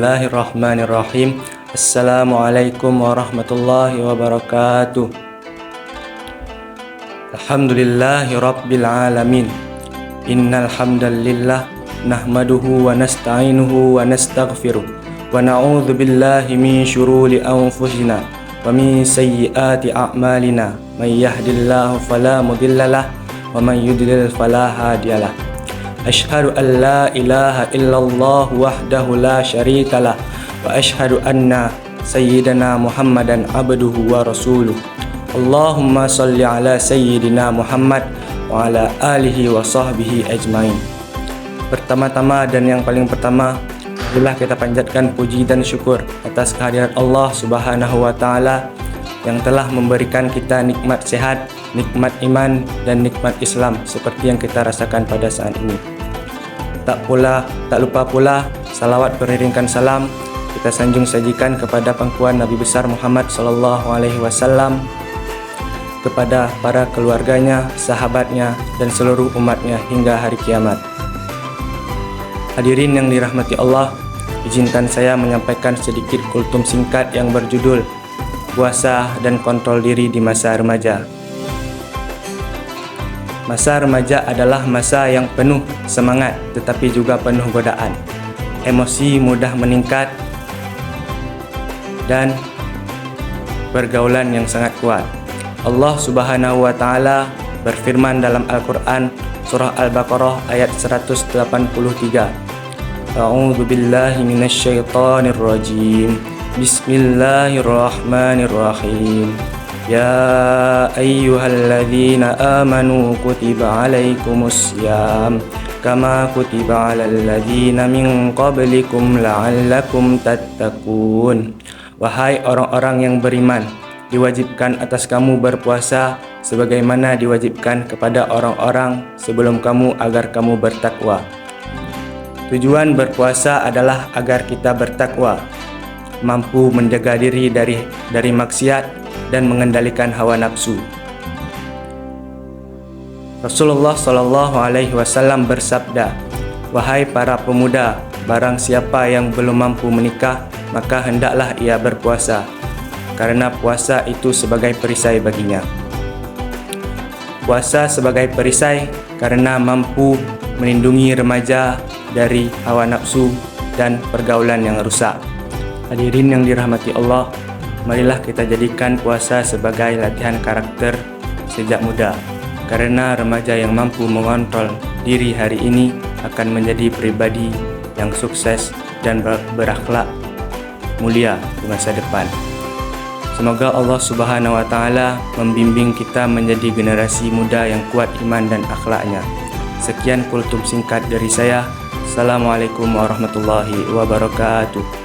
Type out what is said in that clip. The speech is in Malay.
Bismillahirrahmanirrahim. Assalamualaikum warahmatullahi wabarakatuh. Alhamdulillahi rabbil alamin. Innal hamdalillah nahmaduhu wa nasta'inuhu wa nastaghfiruh wa na'udzu billahi min syururi anfusina wa min sayyiati a'malina. May yahdihillahu fala mudhillalah wa man yudlil fala hadiyalah. Asyhadu an la ilaha illallah wahdahu la syarikalah wa asyhadu anna sayyidana Muhammadan abduhu wa rasuluh. Allahumma salli ala sayyidina Muhammad wa ala alihi wa sahbihi ajmain. Pertama-tama dan yang paling pertama, marilah kita panjatkan puji dan syukur atas kehadiran Allah Subhanahu wa taala yang telah memberikan kita nikmat sehat, nikmat iman dan nikmat Islam seperti yang kita rasakan pada saat ini. Tak lupa pula salawat beriringkan salam kita sanjung sajikan kepada pangkuan Nabi besar Muhammad sallallahu alaihi wasallam, kepada para keluarganya, sahabatnya dan seluruh umatnya hingga hari kiamat. Hadirin yang dirahmati Allah, izinkan saya menyampaikan sedikit kultum singkat yang berjudul Puasa dan Kontrol Diri di Masa Remaja. Masa remaja adalah masa yang penuh semangat tetapi juga penuh godaan. Emosi mudah meningkat dan pergaulan yang sangat kuat. Allah Subhanahu wa taala berfirman dalam Al-Qur'an surah Al-Baqarah ayat 183. A'udzu billahi minasyaitonir rajim. Bismillahirrahmanirrahim. Ya ayyuhalladzina amanu kutiba alaikumussyam kama kutiba alal ladzina min qablikum la'allakum tattaqun. Wahai orang-orang yang beriman, diwajibkan atas kamu berpuasa sebagaimana diwajibkan kepada orang-orang sebelum kamu agar kamu bertakwa. Tujuan berpuasa adalah agar kita bertakwa, mampu menjaga diri dari maksiat dan mengendalikan hawa nafsu. Rasulullah sallallahu alaihi wasallam bersabda, "Wahai para pemuda, barang siapa yang belum mampu menikah, maka hendaklah ia berpuasa, karena puasa itu sebagai perisai baginya." Puasa sebagai perisai karena mampu melindungi remaja dari hawa nafsu dan pergaulan yang rusak. Hadirin yang dirahmati Allah, marilah kita jadikan puasa sebagai latihan karakter sejak muda, karena remaja yang mampu mengontrol diri hari ini akan menjadi pribadi yang sukses dan berakhlak mulia di masa depan. Semoga Allah Subhanahu wa taala membimbing kita menjadi generasi muda yang kuat iman dan akhlaknya. Sekian kultum singkat dari saya. Assalamualaikum warahmatullahi wabarakatuh.